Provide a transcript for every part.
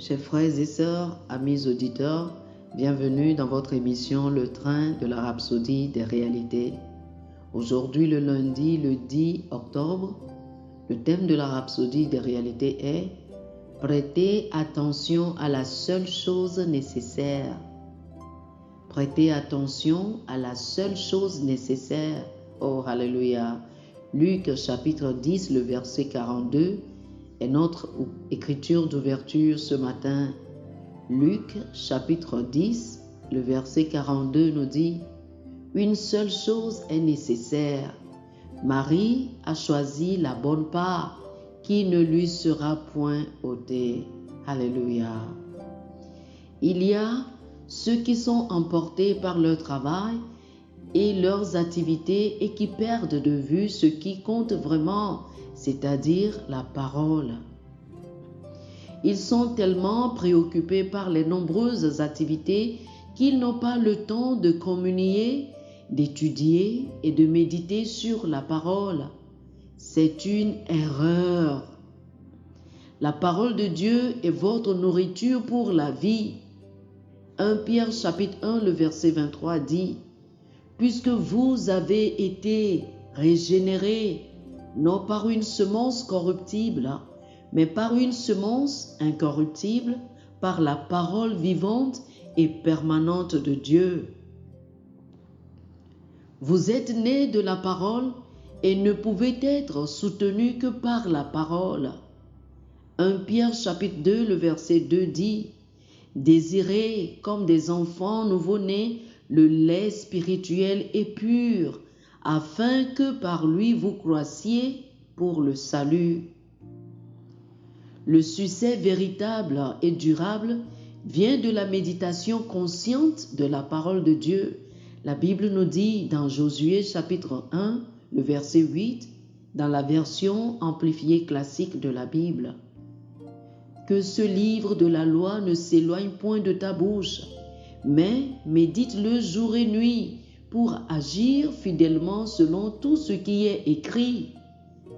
Chers frères et sœurs, amis auditeurs, bienvenue dans votre émission Le Train de la Rhapsodie des réalités. Aujourd'hui, le lundi, le 10 octobre, le thème de la Rhapsodie des réalités est « Prêtez attention à la seule chose nécessaire ». Prêtez attention à la seule chose nécessaire. Oh, alléluia. Luc chapitre 10, le verset 42 est notre écriture d'ouverture ce matin. Luc chapitre 10, le verset 42 nous dit « Une seule chose est nécessaire. Marie a choisi la bonne part qui ne lui sera point ôtée. » Alléluia. Il y a ceux qui sont emportés par leur travail et leurs activités et qui perdent de vue ce qui compte vraiment, c'est-à-dire la parole. Ils sont tellement préoccupés par les nombreuses activités qu'ils n'ont pas le temps de communier, d'étudier et de méditer sur la parole. C'est une erreur. La parole de Dieu est votre nourriture pour la vie. 1 Pierre chapitre 1, le verset 23 dit « Puisque vous avez été régénérés, non par une semence corruptible, mais par une semence incorruptible, par la parole vivante et permanente de Dieu. Vous êtes nés de la parole et ne pouvez être soutenus que par la parole. » 1 Pierre chapitre 2, le verset 2 dit « Désirez comme des enfants nouveau-nés le lait spirituel et pur, afin que par lui vous croissiez pour le salut. » Le succès véritable et durable vient de la méditation consciente de la parole de Dieu. La Bible nous dit dans Josué chapitre 1, le verset 8, dans la version amplifiée classique de la Bible, que ce livre de la loi ne s'éloigne point de ta bouche, mais médite-le jour et nuit pour agir fidèlement selon tout ce qui est écrit,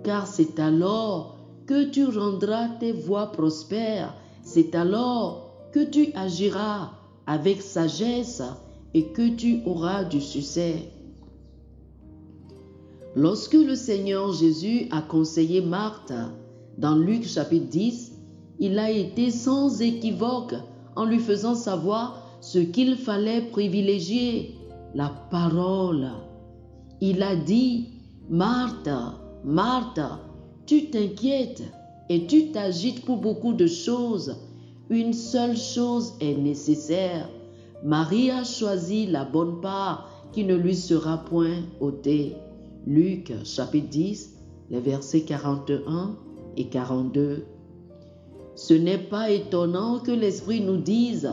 car c'est alors que tu rendras tes voies prospères, c'est alors que tu agiras avec sagesse et que tu auras du succès. Lorsque le Seigneur Jésus a conseillé Marthe dans Luc chapitre 10, il a été sans équivoque en lui faisant savoir ce qu'il fallait privilégier, la parole. Il a dit « Marthe, Marthe, tu t'inquiètes et tu t'agites pour beaucoup de choses. Une seule chose est nécessaire. Marie a choisi la bonne part qui ne lui sera point ôtée. » Luc chapitre 10, les versets 41 et 42. Ce n'est pas étonnant que l'Esprit nous dise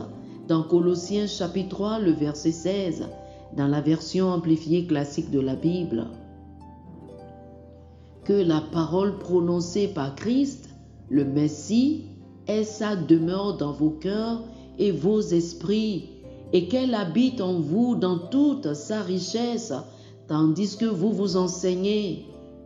dans Colossiens chapitre 3, le verset 16, dans la version amplifiée classique de la Bible, que la parole prononcée par Christ, le Messie, est sa demeure dans vos cœurs et vos esprits, et qu'elle habite en vous dans toute sa richesse, tandis que vous vous enseignez,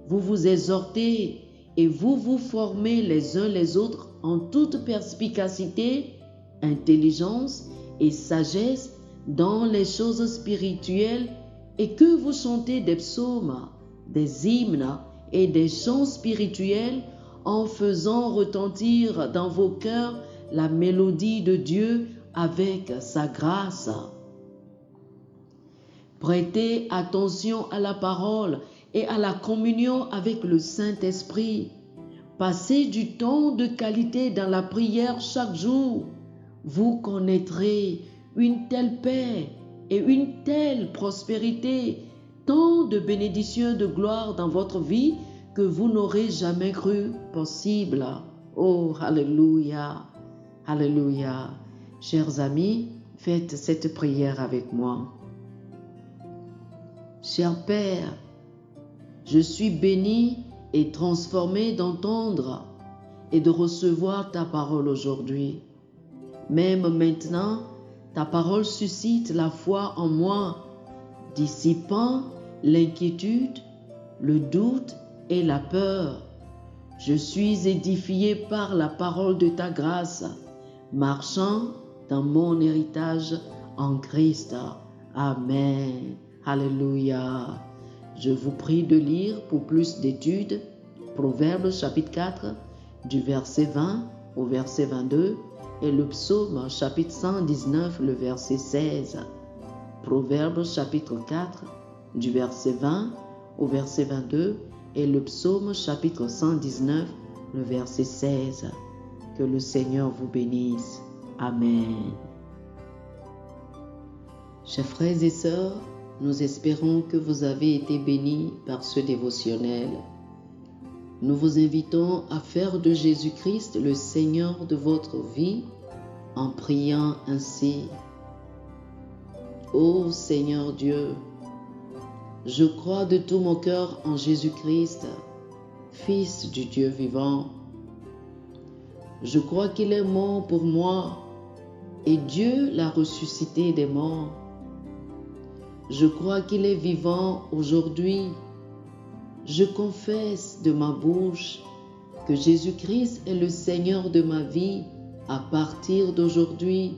vous vous exhortez et vous vous formez les uns les autres en toute perspicacité, intelligence et sagesse dans les choses spirituelles, et que vous chantez des psaumes, des hymnes et des chants spirituels en faisant retentir dans vos cœurs la mélodie de Dieu avec sa grâce. Prêtez attention à la parole et à la communion avec le Saint-Esprit. Passez du temps de qualité dans la prière chaque jour. Vous connaîtrez une telle paix et une telle prospérité, tant de bénédictions de gloire dans votre vie que vous n'aurez jamais cru possible. Oh, alléluia, alléluia. Chers amis, faites cette prière avec moi. Cher Père, je suis béni et transformé d'entendre et de recevoir ta parole aujourd'hui. Même maintenant, ta parole suscite la foi en moi, dissipant l'inquiétude, le doute et la peur. Je suis édifié par la parole de ta grâce. marchant dans mon héritage en Christ. Amen. Alléluia. Je vous prie de lire pour plus d'études Proverbes chapitre 4 du verset 20 au verset 22 et le psaume chapitre 119 le verset 16. Proverbes chapitre 4 du verset 20 au verset 22 et le psaume chapitre 119 le verset 16. Que le Seigneur vous bénisse. Amen. Chers frères et sœurs, nous espérons que vous avez été bénis par ce dévotionnel. Nous vous invitons à faire de Jésus-Christ le Seigneur de votre vie en priant ainsi. Ô Seigneur Dieu, je crois de tout mon cœur en Jésus-Christ, Fils du Dieu vivant. Je crois qu'il est mort pour moi et Dieu l'a ressuscité des morts. Je crois qu'il est vivant aujourd'hui. Je confesse de ma bouche que Jésus-Christ est le Seigneur de ma vie à partir d'aujourd'hui.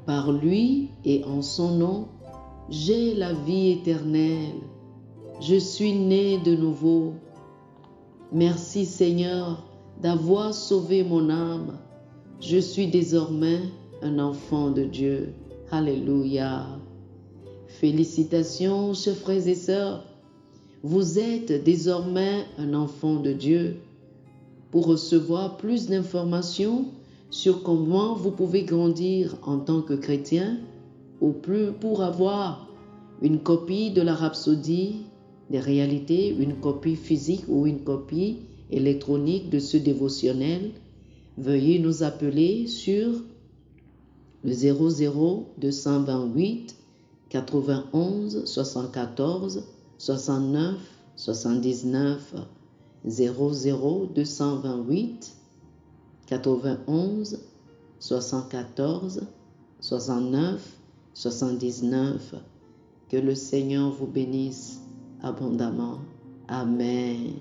Par lui et en son nom, j'ai la vie éternelle. Je suis né de nouveau. Merci Seigneur d'avoir sauvé mon âme. Je suis désormais un enfant de Dieu. Alléluia. Félicitations, chers frères et sœurs. Vous êtes désormais un enfant de Dieu. Pour recevoir plus d'informations sur comment vous pouvez grandir en tant que chrétien, ou plus pour avoir une copie de la Rhapsodie des réalités, une copie physique ou une copie électronique de ce dévotionnel, veuillez nous appeler sur le 00 228 91 74 69 79 00 228 91 74 69 79. Que le Seigneur vous bénisse abondamment. Amen.